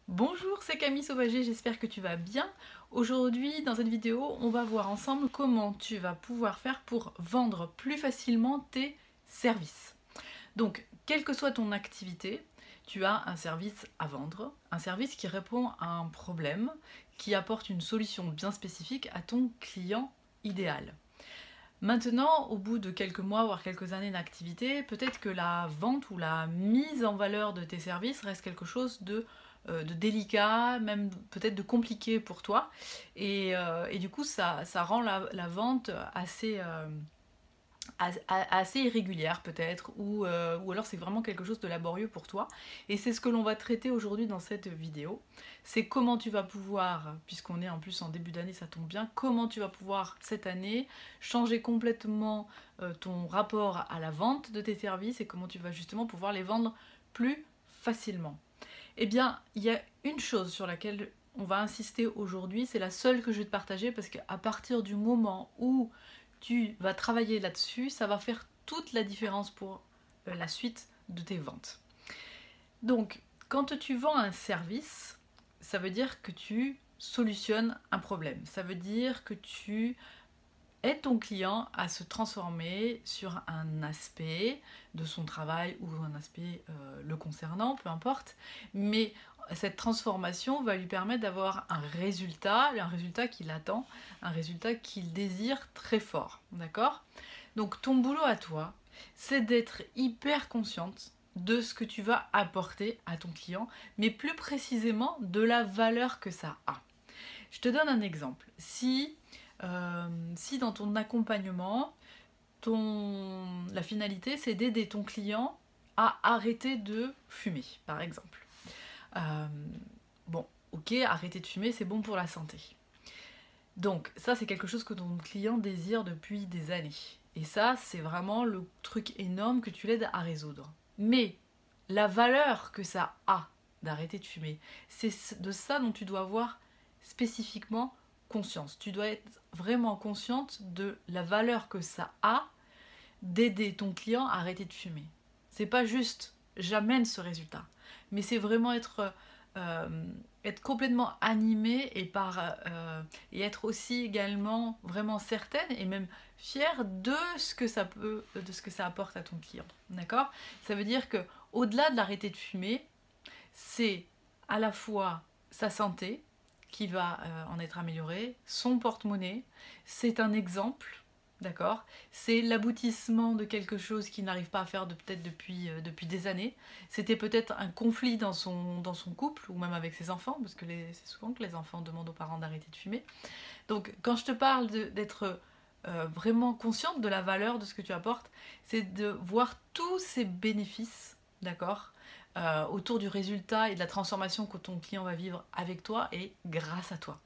Bonjour, c'est Camille Sauvager, j'espère que tu vas bien. Aujourd'hui, dans cette vidéo, on va voir ensemble comment tu vas pouvoir faire pour vendre plus facilement tes services. Donc, quelle que soit ton activité, tu as un service à vendre, un service qui répond à un problème, qui apporte une solution bien spécifique à ton client idéal. Maintenant, au bout de quelques mois, voire quelques années d'activité, peut-être que la vente ou la mise en valeur de tes services reste quelque chose de délicat, même peut-être de compliqué pour toi. Et du coup, ça rend la vente assez irrégulière peut-être, ou alors c'est vraiment quelque chose de laborieux pour toi. Et c'est ce que l'on va traiter aujourd'hui dans cette vidéo. C'est comment tu vas pouvoir, puisqu'on est en plus en début d'année, ça tombe bien, comment tu vas pouvoir cette année changer complètement ton rapport à la vente de tes services et comment tu vas justement pouvoir les vendre plus facilement. Eh bien, il y a une chose sur laquelle on va insister aujourd'hui, c'est la seule que je vais te partager parce qu'à partir du moment où tu vas travailler là-dessus, ça va faire toute la différence pour la suite de tes ventes. Donc, quand tu vends un service, ça veut dire que tu solutionnes un problème. Ça veut dire que tu aides ton client à se transformer sur un aspect de son travail ou un aspect le concernant, peu importe. Mais cette transformation va lui permettre d'avoir un résultat qu'il attend, un résultat qu'il désire très fort. D'accord ? Donc ton boulot à toi, c'est d'être hyper consciente de ce que tu vas apporter à ton client, mais plus précisément de la valeur que ça a. Je te donne un exemple. Si dans ton accompagnement, la finalité c'est d'aider ton client à arrêter de fumer, par exemple. Bon, ok, arrêter de fumer, c'est bon pour la santé. Donc ça, c'est quelque chose que ton client désire depuis des années. Et ça, c'est vraiment le truc énorme que tu l'aides à résoudre. Mais la valeur que ça a d'arrêter de fumer, c'est de ça dont tu dois avoir spécifiquement conscience. Tu dois être vraiment consciente de la valeur que ça a d'aider ton client à arrêter de fumer. C'est pas juste j'amène ce résultat, mais c'est vraiment être complètement animée et être aussi également vraiment certaine et même fière de ce que ça apporte à ton client. D'accord ? Ça veut dire que au-delà de l'arrêter de fumer, c'est à la fois sa santé qui va en être améliorée, son porte-monnaie, c'est un exemple. D'accord ? C'est l'aboutissement de quelque chose qu'il n'arrive pas à faire peut-être depuis des années. C'était peut-être un conflit dans son couple ou même avec ses enfants, parce que c'est souvent que les enfants demandent aux parents d'arrêter de fumer. Donc quand je te parle d'être vraiment consciente de la valeur de ce que tu apportes, c'est de voir tous ces bénéfices, d'accord, autour du résultat et de la transformation que ton client va vivre avec toi et grâce à toi.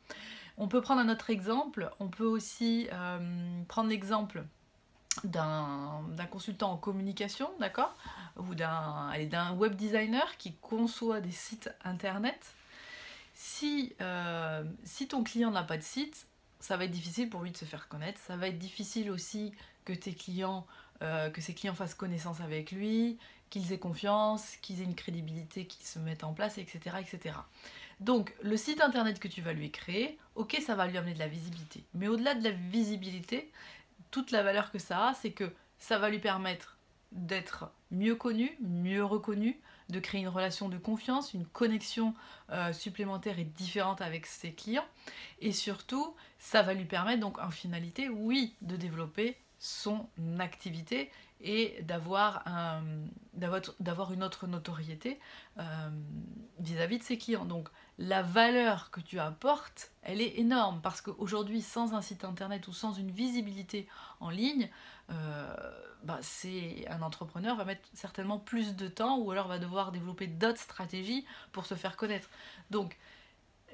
On peut prendre un autre exemple, on peut aussi prendre l'exemple d'un consultant en communication, d'accord, ou d'un web designer qui conçoit des sites internet. Si ton client n'a pas de site, ça va être difficile pour lui de se faire connaître, ça va être difficile aussi que ses clients fassent connaissance avec lui, qu'ils aient confiance, qu'ils aient une crédibilité qui se mette en place, etc., etc. Donc, le site internet que tu vas lui créer, ok, ça va lui amener de la visibilité. Mais au-delà de la visibilité, toute la valeur que ça a, c'est que ça va lui permettre d'être mieux connu, mieux reconnu, de créer une relation de confiance, une connexion supplémentaire et différente avec ses clients. Et surtout, ça va lui permettre donc en finalité, oui, de développer son activité et d'avoir une autre notoriété vis-à-vis de ses clients. Donc la valeur que tu apportes, elle est énorme parce qu'aujourd'hui, sans un site internet ou sans une visibilité en ligne, un entrepreneur va mettre certainement plus de temps ou alors va devoir développer d'autres stratégies pour se faire connaître. Donc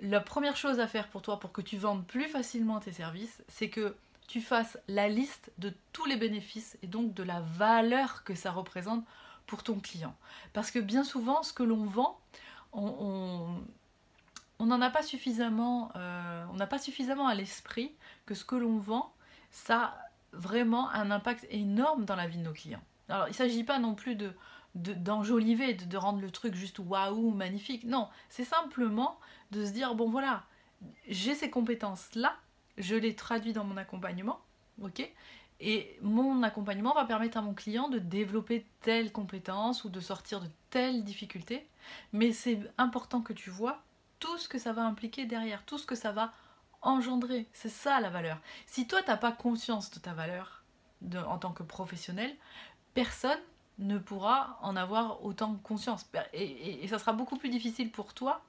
la première chose à faire pour toi pour que tu vendes plus facilement tes services, c'est que tu fasses la liste de tous les bénéfices et donc de la valeur que ça représente pour ton client. Parce que bien souvent, ce que l'on vend, on n'en a pas suffisamment, on n'a pas suffisamment à l'esprit que ce que l'on vend, ça a vraiment un impact énorme dans la vie de nos clients. Alors, il ne s'agit pas non plus de d'enjoliver, de rendre le truc juste waouh, magnifique. Non, c'est simplement de se dire, bon voilà, j'ai ces compétences-là, je les traduis dans mon accompagnement, ok? Et mon accompagnement va permettre à mon client de développer telle compétence ou de sortir de telle difficulté. Mais c'est important que tu vois tout ce que ça va impliquer derrière, tout ce que ça va engendrer. C'est ça la valeur. Si toi, tu n'as pas conscience de ta valeur en tant que professionnel, personne ne pourra en avoir autant conscience. Et ça sera beaucoup plus difficile pour toi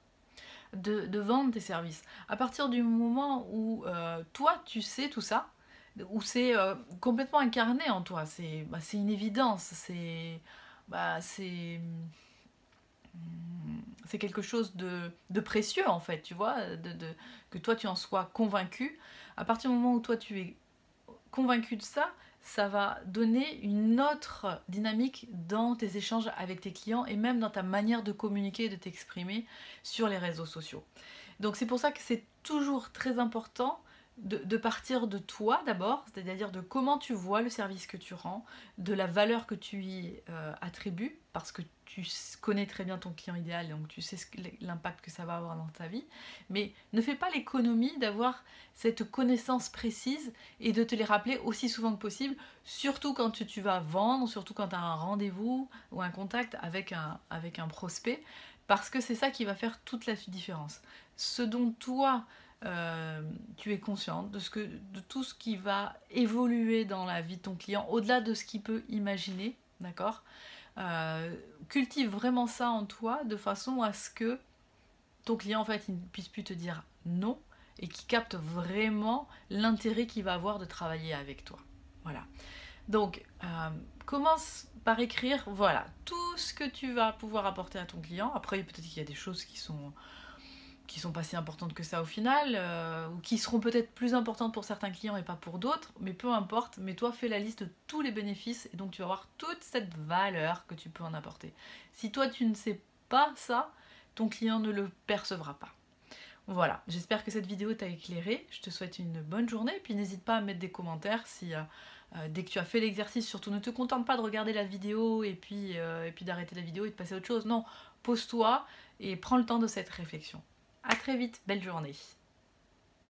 de vendre tes services. À partir du moment où toi, tu sais tout ça, où c'est complètement incarné en toi, c'est une évidence, c'est quelque chose de précieux en fait, tu vois, que toi tu en sois convaincu. À partir du moment où toi tu es convaincu de ça, ça va donner une autre dynamique dans tes échanges avec tes clients et même dans ta manière de communiquer et de t'exprimer sur les réseaux sociaux. Donc c'est pour ça que c'est toujours très important de partir de toi d'abord, c'est-à-dire de comment tu vois le service que tu rends, de la valeur que tu y attribues, parce que tu connais très bien ton client idéal, donc tu sais l'impact que ça va avoir dans ta vie, mais ne fais pas l'économie d'avoir cette connaissance précise et de te les rappeler aussi souvent que possible, surtout quand tu vas vendre, surtout quand tu as un rendez-vous ou un contact avec un prospect, parce que c'est ça qui va faire toute la différence. Ce dont toi, tu es consciente de tout ce qui va évoluer dans la vie de ton client, au-delà de ce qu'il peut imaginer, d'accord? Cultive vraiment ça en toi, de façon à ce que ton client, en fait, il ne puisse plus te dire non, et qu'il capte vraiment l'intérêt qu'il va avoir de travailler avec toi. Voilà. Donc, commence par écrire, voilà, tout ce que tu vas pouvoir apporter à ton client. Après, peut-être qu'il y a des choses qui sont pas si importantes que ça au final, ou qui seront peut-être plus importantes pour certains clients et pas pour d'autres, mais peu importe, mais toi fais la liste de tous les bénéfices et donc tu vas avoir toute cette valeur que tu peux en apporter. Si toi tu ne sais pas ça, ton client ne le percevra pas. Voilà, j'espère que cette vidéo t'a éclairé, je te souhaite une bonne journée, et puis n'hésite pas à mettre des commentaires si dès que tu as fait l'exercice, surtout ne te contente pas de regarder la vidéo et puis d'arrêter la vidéo et de passer à autre chose, non, pose-toi et prends le temps de cette réflexion. A très vite, belle journée.